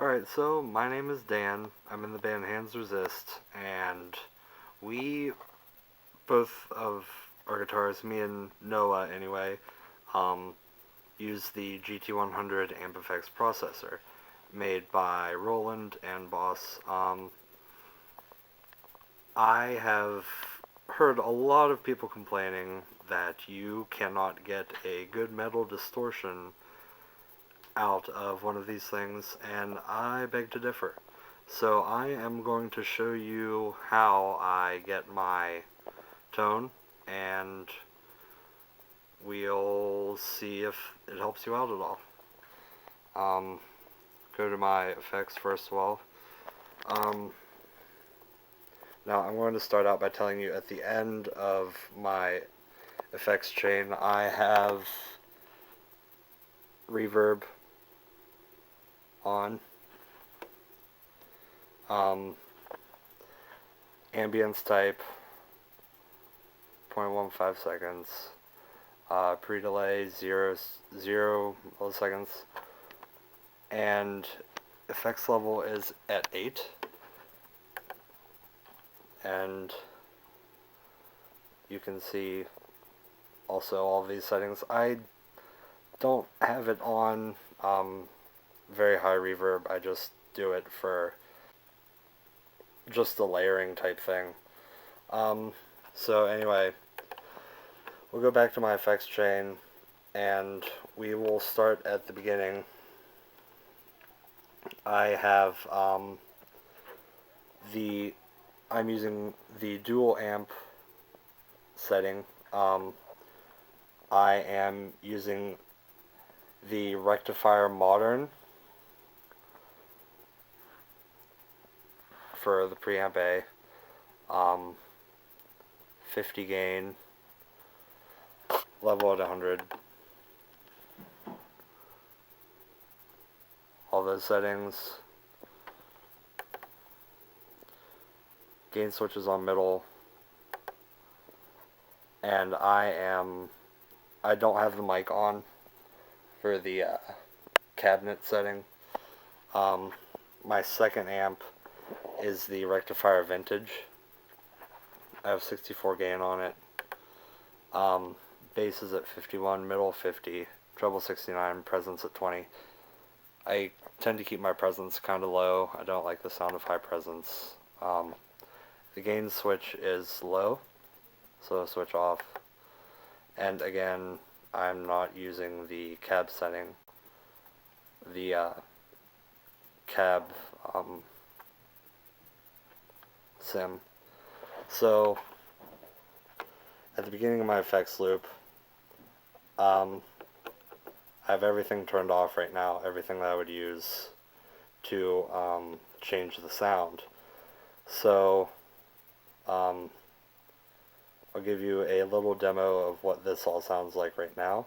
Alright, so my name is Dan. I'm in the band Hands Resist, and we, both of our guitarists, me and Noah anyway, use the GT-100 amp effects processor made by Roland and Boss. I have heard a lot of people complaining that you cannot get a good metal distortion out of one of these things, and I beg to differ. So I am going to show you how I get my tone, and we'll see if it helps you out at all. Go to my effects first of all. Now I'm going to start out by telling you at the end of my effects chain I have reverb on, ambience type 0.15 seconds, pre-delay 0 milliseconds, and effects level is at 8, and you can see also all these settings. I don't have it on very high reverb. I just do it for just the layering type thing. So anyway, we'll go back to my effects chain, and we will start at the beginning. I have I'm using the dual amp setting. I am using the rectifier modern for the preamp A, 50 gain, level at 100, all those settings. Gain switch is on middle, and I don't have the mic on for the cabinet setting. My second amp is the rectifier vintage. I have 64 gain on it. Bass is at 51, middle 50, treble 69, presence at 20. I tend to keep my presence kind of low. I don't like the sound of high presence. The gain switch is low, so switch off. And again, I'm not using the cab setting. The cab sim. So at the beginning of my effects loop, I have everything turned off right now, everything that I would use to change the sound. So I'll give you a little demo of what this all sounds like right now.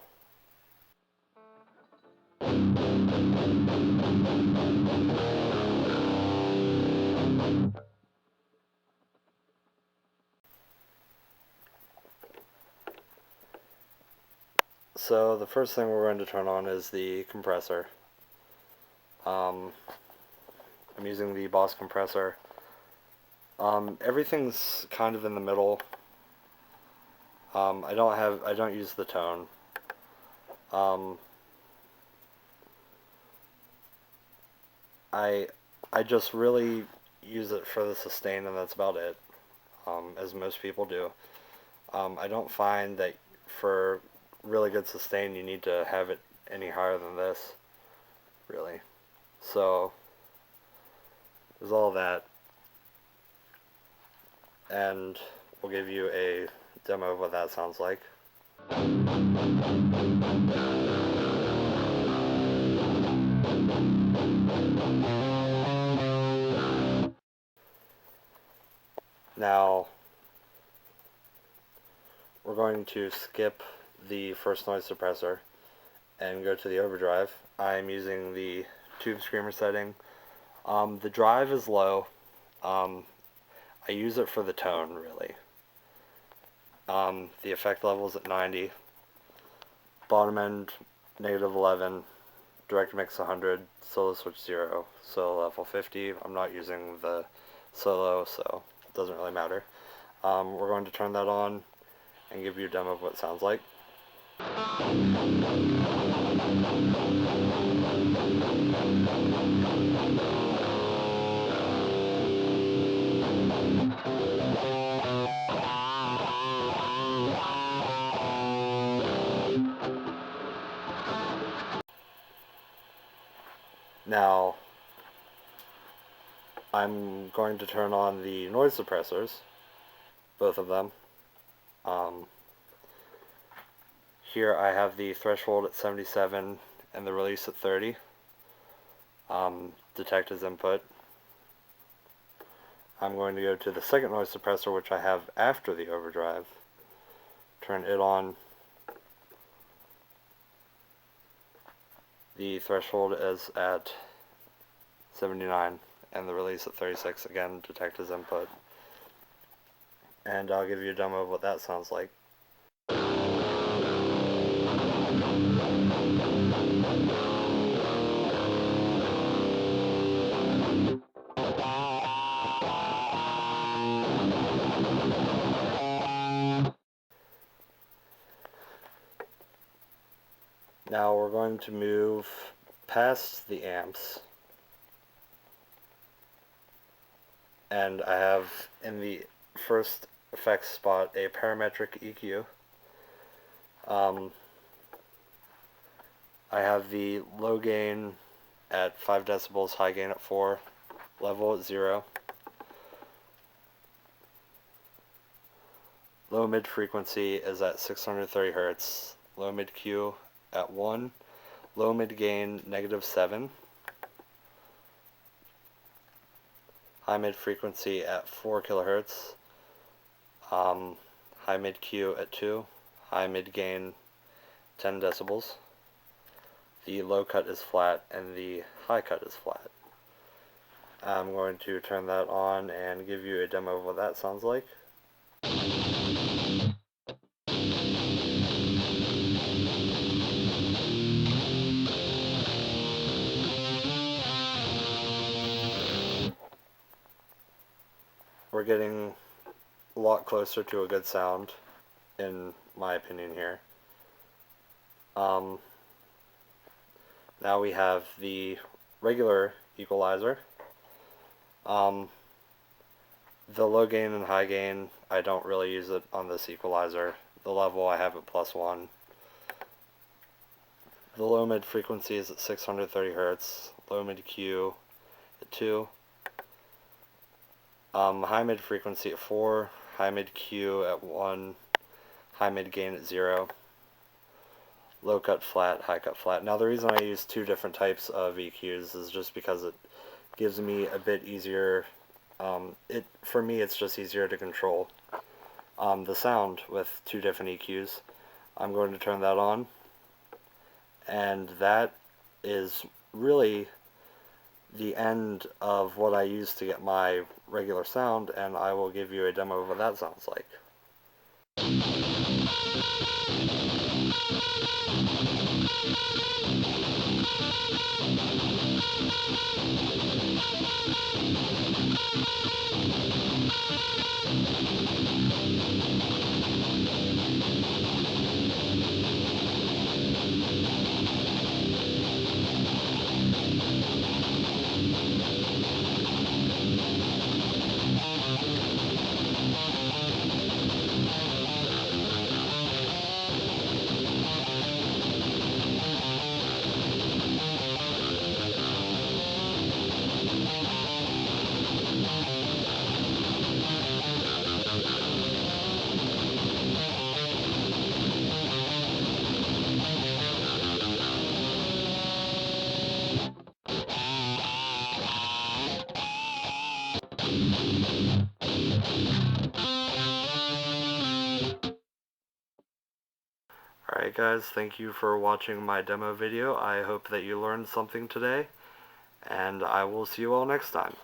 So the first thing we're going to turn on is the compressor. I'm using the Boss compressor. Everything's kind of in the middle. I don't use the tone. I just really use it for the sustain, and that's about it, as most people do. I don't find that for really good sustain you need to have it any higher than this, really. So there's all that, and we'll give you a demo of what that sounds like. Now we're going to skip the first noise suppressor and go to the overdrive. I'm using the tube screamer setting. The drive is low. I use it for the tone, really. The effect level is at 90. Bottom end, -11. direct mix 100, solo switch 0, solo level 50. I'm not using the solo, so it doesn't really matter. We're going to turn that on and give you a demo of what it sounds like. Now, I'm going to turn on the noise suppressors, both of them. Here I have the threshold at 77 and the release at 30. Detect as input. I'm going to go to the second noise suppressor, which I have after the overdrive. Turn it on. The threshold is at 79 and the release at 36. Again, detect as input. And I'll give you a demo of what that sounds like. Now we're going to move past the amps, and I have in the first effects spot a parametric EQ. I have the low gain at 5 decibels, high gain at 4, level at 0. Low mid frequency is at 630 Hz, low mid Q at 1, low mid gain -7, high mid frequency at 4 kHz, high mid Q at 2, high mid gain 10 decibels. The low cut is flat and the high cut is flat. I'm going to turn that on and give you a demo of what that sounds like. We're getting a lot closer to a good sound, in my opinion here. Now we have the regular equalizer. The low gain and high gain, I don't really use it on this equalizer. The level I have at +1. The low mid frequency is at 630 Hz, low mid Q at 2. High mid frequency at 4, high mid Q at 1, high mid gain at 0, low cut flat, high cut flat. Now the reason I use two different types of EQs is just because it gives me a bit easier, for me it's just easier to control the sound with two different EQs. I'm going to turn that on, and that is really the end of what I use to get my regular sound, and I will give you a demo of what that sounds like. Alright guys, thank you for watching my demo video. I hope that you learned something today, and I will see you all next time.